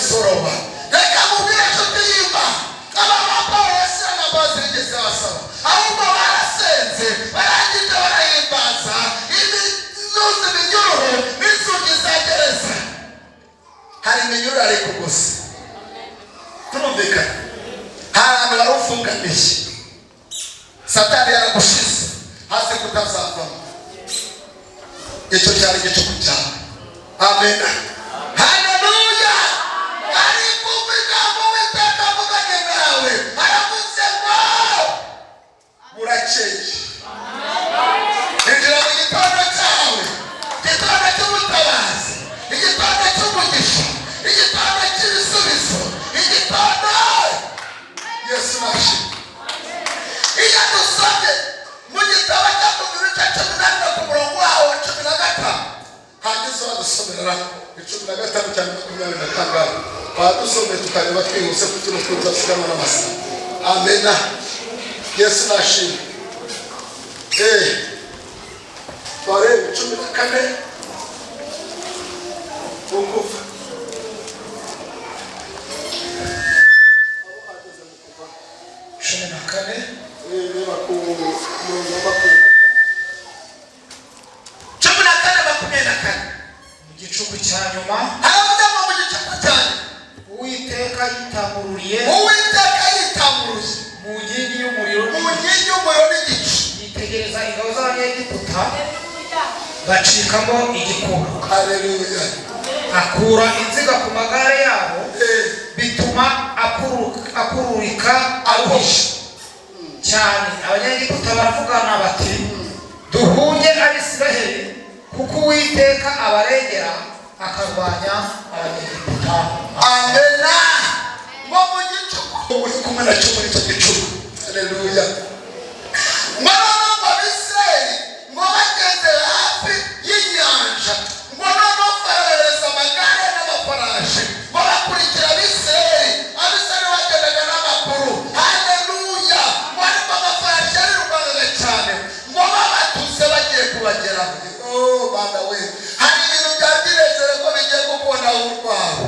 gusoroma. Reka mubwire nshuti y'Imana aba Pawulo na bazigeze basaba ahubwo barasenze barangije barahimbaza iminuzi minyururu n'inzugi za gereza. Hari iminyururu ariko gusa turumvikana hari abantu barufunganisha. Satani yaragushize hasi kutazavamo. Icyo cyari igicuku cyawe. Amen. Haleluya. Ari kuvuga mu Uwiteka avuganye nawe aravuze ngo murakeye. Injira mu gitondo cyawe, igitondo cy'ubutabazi, igitondo cy'umugisha, igitondo cy'ibisubizo, igitondo Yesu nashimye. Iyo dusomye mu gitabo cy'Abakorinto cya 14 ku murongo wawo wa 15 hageze badusomera 15 cyane 25 badusomye tukareba twihuse kugira ngo tuzasiganwa n'amasa. Amen. Yesu nashimye. Bare 14 ukufa mu gicuku cya nyuma haravuga mu gicuku cyane Uwiteka yitamururiye mu nkingi y'umuriro n'igicu yitegereza ingabo z'Abanyegiputa bacikamo igikuba. Haleluya. Akura inziga ku magare yabo bituma akururika aruhisha cyane. Abanyegiputa baravugana bati duhunge Abisiraheli kuko Uwiteka abarengera akarwanya Abanyegiputa. Amen. Ngo mu gicuku uri kumwe na cyo muri icyo gicuku. Haleluya. Abisiraheli ngo bageze hafi y'inyanja ngo noneho barohereza amagare n'amafarashi ngo bakurikira Abisiraheli bagendaga n'amakuru. Haleluya. Ngo ariko amafarashi yarirwangaga cyane ngo babatutse bagiye kubageraho. Bana we, hari ibintu byabirezere ko bigiye gukunda urwaho.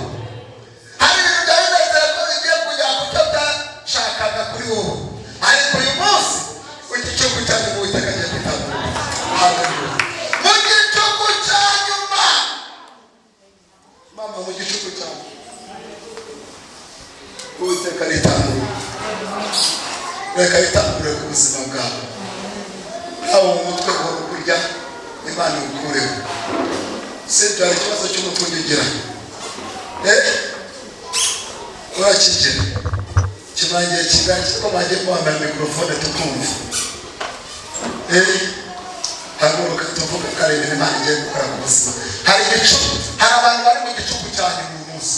Hari ibintu byabirezere ko bigiye kujya ku cyo byashakaga kuri wowe. Ariko uyu munsi igicuku cya nyuma Uwiteka agiye kwitabura. Haleluya. Mu gicuku cya nyuma mama, mu gicuku cya nyuma Uwiteka aritabura. Reka yitabure ku buzima bwawe. Haba mu mutwe uhora kurya Imana ikureho. Sibyo hari ikibazo cy'umutwe ugira. Urakigera. Kimangiye kigali ko bagiye kwambara mikrofone tukumva. Haguruka tuvuga karebe Imana igiye gukora mu buzima. Hari igicuku, hari abantu bari mu gicuku cyane uyu munsi.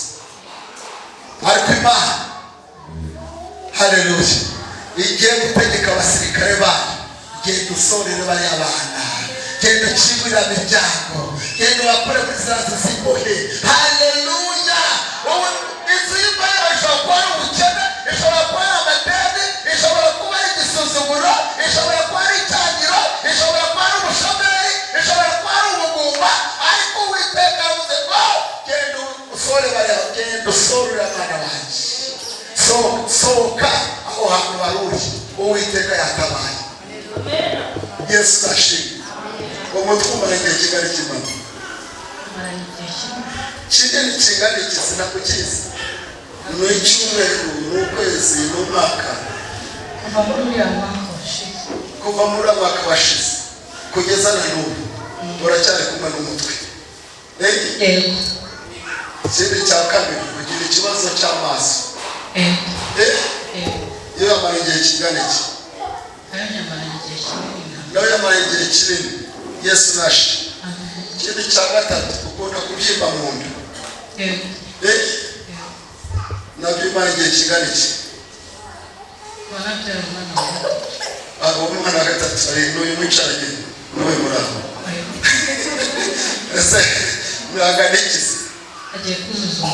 Ariko Imana, haleluya, igiye gutegeka abasirikare bayo, igiye gusorera bari abana, genda ucibira imiryango, genda wakore muri za zimbohe. Haleluya. Wowe inzu y'Imana ishobora kuba ari ubukene, ishobora kuba ari amadeni, ishobora kuba ari igisuzuguro, ishobora kuba ari icyangiro, ishobora kuba ari ubushomeri, ishobora kuba ari ubugumba, ariko Uwiteka yavuze ngo genda usore bariya, genda usorere abana banjye. Sohoka aho hantu baruri, Uwiteka yatabaye. Yesu nashimye. Umutwe umara igihe kingana kimwe. Kinini kingana iki sinakukizi. Ni icyumweru, ni ukwezi, ni umwaka. Kuva muri mwaka washize kugeza na n'ubu uracyari kumwe n'umutwe. Ikindi cya kabiri kugira ikibazo cy'amaso. Iyo yamara igihe kingana iki? Nawe yamara igihe kinini. Yesu nashimye. Ikindi cya gatatu ukunda kubyimba mu nda. Nabyo imara igihe kingana iki? Umwana wa gatatu ari n'uyu mwicaranye n'uyu muraho. Ese mwagana iki se? Agiye kuzuza 8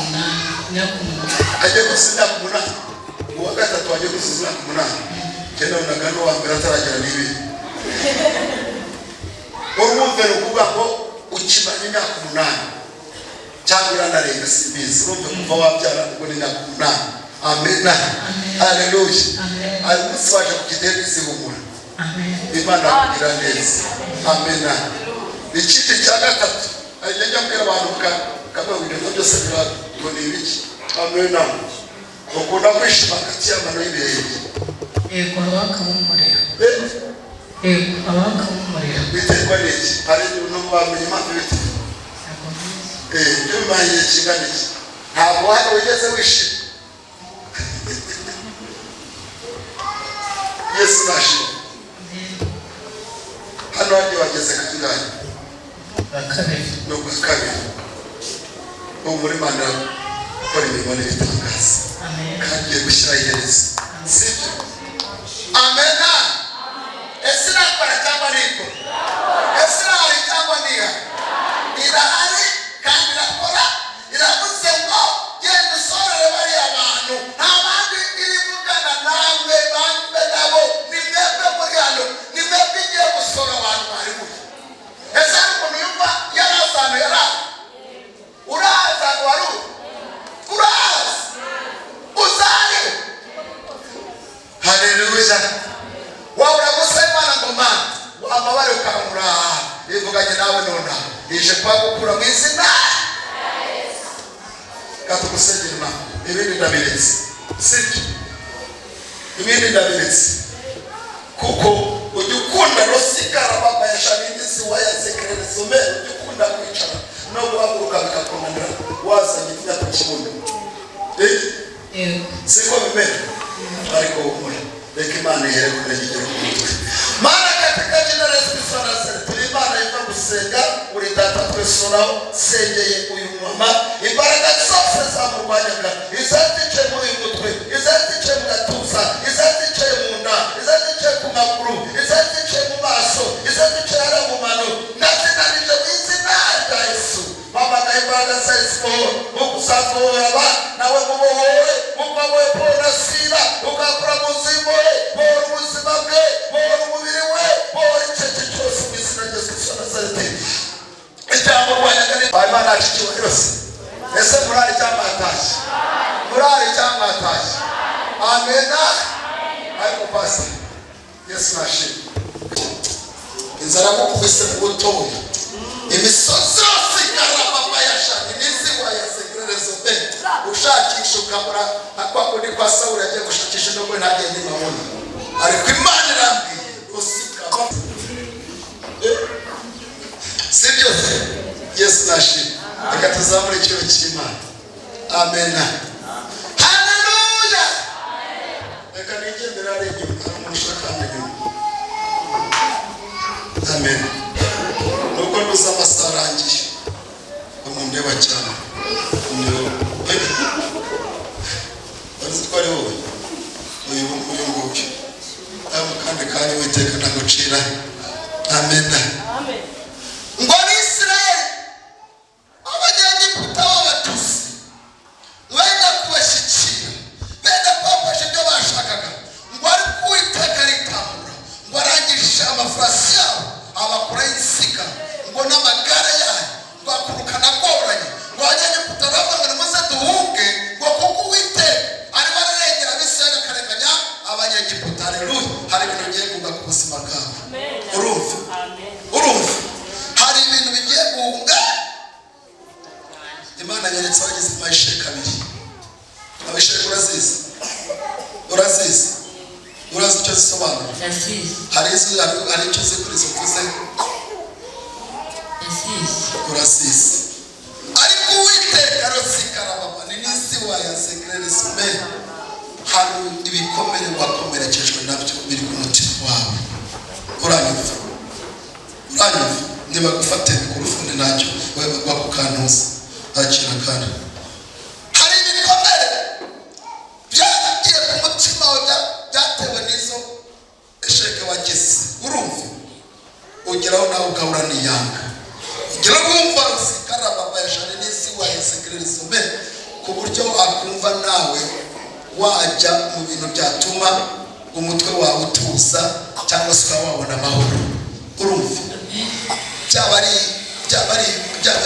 agiye kuzuza 8. Uwa gatatu agiye kuzuza 8. Kenda unagana wa mbere ataragera nibi. Urumve ukuvuga ko ukimanye imyaka 8 cyangwa iranarenga simbizi urumve kuva wabyara ngo ni nyakuna. Amena. Haleluya. Ari munsi waje kugideni zihumura. Imana kugira neza. Amena. Ikindi cya gatatu ajya mbere abantu kamwe ibintu byose ngo ni ibiki. Amena. Ukunda kwishima hagati y'amano y'ibirenge. Yego abakamumurira. Yego abakamumurira. Biterwa n'iki? Hari ibintu bamenye impamvu bite? Ibyo bibaye kingana iki? Ntabwo hano wigeze wishima. Yesu nashimye. Hano handi wageze kangahe? Bakabiri. No bakabiri. Muri Mana kora imirimo n'ibitangaza. Amen. Kandi gushyira iherezo. Sibyo? Amena. Ese nakora cyangwa niko? Ese nari cyangwa niya? Irahari kandi irakora. Iravuze ngo genda usorere bari abantu. Nta bandi irivugana namwe bambe nabo. Ni mwebwe muri hano. Ni mwebwe igiye gusora abantu bari muri. Ese hari umuntu yumva yarazana yaraza? Uraza waru? Uraza? Uzari? Haleluya. Wabura gusemana ngo mana amabare ukamura bivuganye nawe nona ije kwa gukura mu izina katugusengera ibindi ndabiretse sibyo ibindi ndabiretse kuko ujya ukunda rosigara baba yashabindisi wayazekerere some ujya ukunda kwicara no guhaguruka bikakunanira wazanye imyaka kibuno siko bimera ariko umura reka Imana ihere kurengera umutwe. Mana katika jina la Yesu Kristo Nazareti turi Imana iva gusenga uri data twesoraho sengeye uyu mama imbaraga zose zamurwanyaga izatice mu uyu mutwe izatice mu gatuza izatice mu nda izatice ku maguru izatice mu maso izatice hara mu mano natinanije mu izina rya Yesu. Mama na imbaraga za Yesu ukusakuhora ba nawe mubohore mukaboye pona sira ukakura muzimo bohora ubuzima bwe bohora umubiri we bohora icece cyose mu izina rya Yesu Kristo Nazareti. Ijambo rwanyaga ni Imana yacikiwe yose. Ese murari cyangwa atashye? Murari cyangwa atashye? Amena. Ariko pasi Yesu nashimye. Inzara mukubise mu butoya imisozi yose ikarababa yashanye n'iziwa yasegererezo be ushakisha ukamura akwa kundi kwa Sawuli yagiye gushakisha nubwo ntagende mabona ariko Imana irambwiye usikama sibyo. Yesu nashimye. Reka tuzamure icyuho cy'Imana. Amena. Haleluya. Reka nigendera ari inyuma ushaka amenyo. Amen. Nuko nduza amasarangiye umundeba cyane niyo bazitware wowe uyu nguyu kandi kandi witeka ndagucira. Amen. Amen. Ngo Israeli abanyegiputa b'abatusi wenda kubashyikira benda kubafasha ibyo bashakaga ngo ari kuwiteka rikamura ngo arangisha amafarasi yabo abakuraho insiga ngo n'amagare yayo ngo akurukana agoranye ngo abanyegiputa bavuga ngo nimuze duhunge ngo kuko uwiteka arimo ararengera abisirayeli akareganya abanyegiputa. Haleluya. Hari ibintu bigiye kuvuga ku buzima bwabo. Urumva? Urumva? Hari ibintu bigiye guhunga. Imana yeretse abagize amayishe kabiri. Abayishe urazizi? Urazizi? Urazi icyo zisobanura? Hari icyo zikuri zivuze? Urazizi. Ariko uwiteka rozikarababa ni n'iziwa yasegerereza me hari ibikomere wakomerekejwe nabyo biri ku mutima wawe. Uranyumva? Uranyumva? Niba gufate ku rufundi ntacyo wewe wakukantuza ntakina kandi hari ibikomere byagiye ku mutima wawe byatewe n'izo esheke wagize. Urumva? Ugeraho nawe ugahura n'iyanga ugira wumva ruzikarababa yashane n'iziwa yasegerereza me ku buryo akumva nawe wajya mu bintu byatuma umutwe wawe utuza cyangwa se wabona amahoro. Urumva? Byaba ari byaba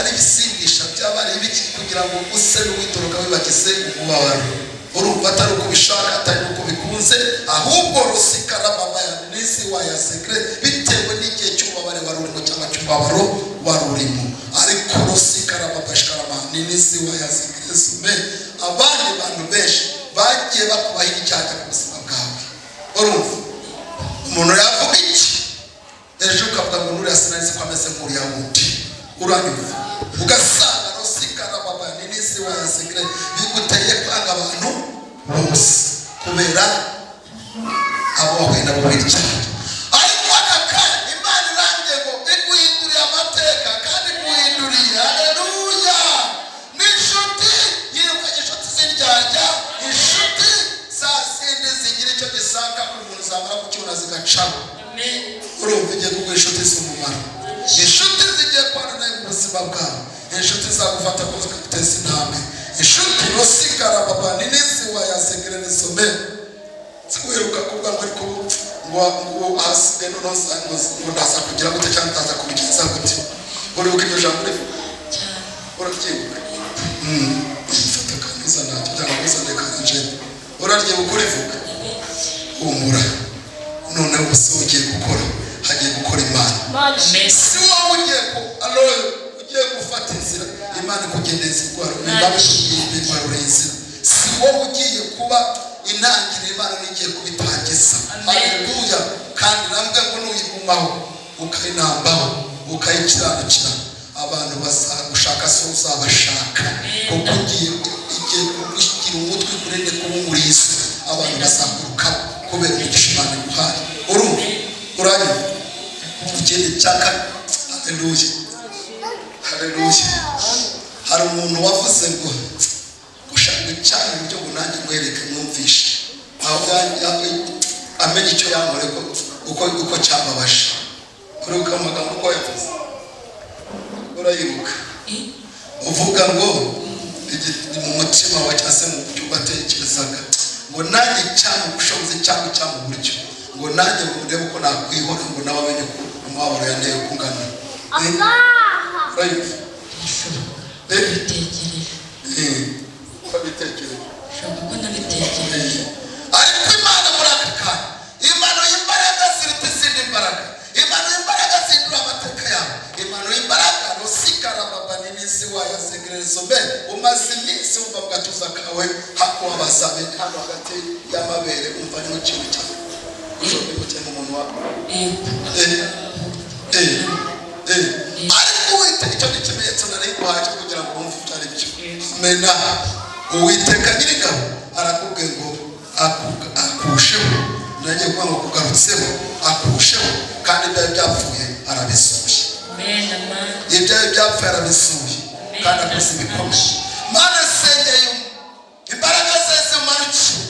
ari ibisindisha, byaba ari ibiki kugira ngo use n'uwitoroka wibagize umubabaro. Urumva atari uko ubishaka, atari uko bikunze, ahubwo rusikara mama ya nisi wa ya sekre bitewe n'igihe cy'umubabaro wari urimo cyangwa cy'umubabaro wari urimo. Ariko rusikara mama shikarama nisi wa ya sekre sume abandi bantu benshi bagiye bakubaho icyaha ku buzima bwawe. Urumva umuntu yavuga iki ejo ukavuga ngo nuriya sinarizi ko ameze nk'uriya wundi, uranyumva ugasanga rusikara mama nisi wa ya sekre biguteye kwanga abantu bose kubera abo wahuye nabo b'icyaha. Ariko aka kanya Imana irangiye ngo iguhinduriye amateka kandi iguhinduriye, haleluya, n'inshuti yirukanye inshuti z'indyarya, inshuti za zindi zigira icyo gisanga ku muntu zamara kukibona zigacaho. Urumva igiye kuguha inshuti z'umumaro, inshuti zigiye kubana nawe mu buzima bwawe, inshuti zagufata ko zikaguteza intambwe, inshuti rusigara baba n'inisi wa yasekere n'isome ziwiruka kuvuga ngo ariko ngo ahasigaye noneho ngo ndaza kugira gute cyangwa ndaza kubigenza gute. Uribuka iryo jambo rivuga urabyibuka? Fata akamiza ntacyo cyangwa kuzane kanje uraryibuka urivuga? Humura, noneho ubusa ugiye gukora, hagiye gukora Imana. Si wowe ugiye gufata inzira Imana ikugendeza indwara inzira. Si wowe ugiye kuba intangiriro Imana igiye kubitangiza. Haleluya. Kandi nambwe ngo nuyigumaho ukayinambaho ukayikiranukira, abantu bazagushaka so uzabashaka, kuko igiye kugira umutwe kurende kuba umurizo, abantu bazaguruka kubera umugisha Imana iguhaye. Urumva uranyumva? Ikindi cyaka, haleluya, haleluya. Hari umuntu wavuze ngo gushaka cyane uburyo ngo nanjye mwereke mwumvishe aho amenye icyo yankoreye uko cyababaje. Uribuka amagambo uko yavuze? Urayibuka? Uvuga ngo mu mutima wawe cyangwa se mu buryo ubatekerezaga ngo nanjye cyane ubushobozi cyangwa mu buryo ngo nanjye murebe uko nakwihora ngo nawe amenye ko umubabaro yanteye kungana. Urayibuka? Ariko Imana muri aka kanya, Imana y'imbaraga ziruta izindi mbaraga, Imana y'imbaraga zindura amateka yawe, Imana y'imbaraga rusikara baba n'inisi wa ya segerezo mbe umaze iminsi wumva mu gatuza kawe hakubabaza hano hagati y'amabere umva ni mu kintu cyawe ushobora gukena umuntu wawe. Ariko Uwiteka icyo ni ikimenyetso nari nguhaye kugira ngo wumve ibyo ari byo. Mena Uwiteka nyir'ingabo arakubwiye ngo akusheho, nanjye kuba ngo kugarutseho akusheho, kandi ibyawe byapfuye arabisuye. Ibyawe byapfuye arabisuye kandi akoze ibikomeye. Mana sengeye imbaraga ze zimanukiye,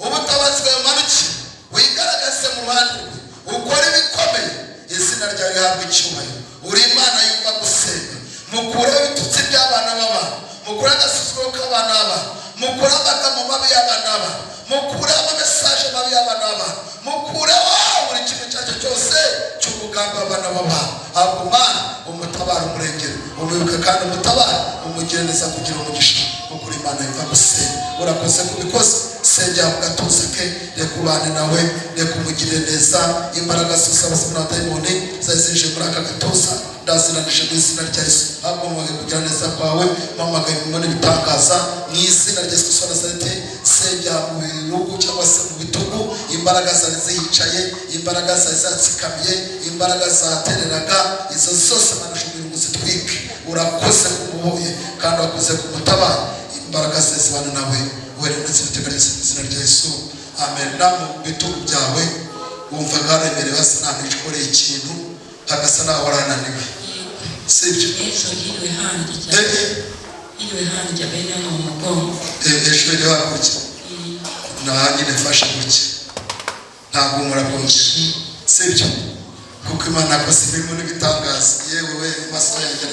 ubutabazi bwawe bumanukiye, wigaragaze mu ruhande rwe, ukora ibikomeye, izina ryawe rihabwa icyubahiro. Uri Imana yumva gusenga, mukureho ibitutsi by'abana b'abantu, mukure agasuzuguro k'abana b'abantu, mukure amagambo mabi y'abana b'abantu, mukureho amamesaje mabi y'abana b'abantu, mukureho buri kintu cyacyo cyose cy'umugambi w'abana b'abantu. Ahubwo Mana umutabara umurengere, umwibuke kandi umutabara umugire neza kugira umugisha. Ukuri Imana yumva gusenga, urakoze kubikoze. Sengera mu gatuza ke, reka ubane nawe, reka umugire neza. Imbaraga zose abasaba dayimoni zazinje muri aka gatuza ndaziranije mu izina rya Yesu. Ahubwo mwage kugira neza kwawe, mpamagaye mubone ibitangaza mu izina rya Yesu Kristo wa Nazareti. Sengera mu bihugu cyangwa se mu bitugu, imbaraga zari ziyicaye, imbaraga zari zatsikamiye, imbaraga zatereraga, izo zose manashobora ngo zitwike. Urakoze kumuboye kandi wakoze kumutabara. Imbaraga ze zibana nawe wera ndetse n'itegereze mu izina rya Yesu. Amen. Namu bitugu byawe wumva ngaremerewe hasi nta ntikoreye ikintu hagasa naho warananiwe, sibyo? Ejo rero hakurya nyine mfashe gutya ntabwo murabwongera, sibyo? Kuko Imana yakoze imirimo n'ibitangaza. Yewe we maso yanjye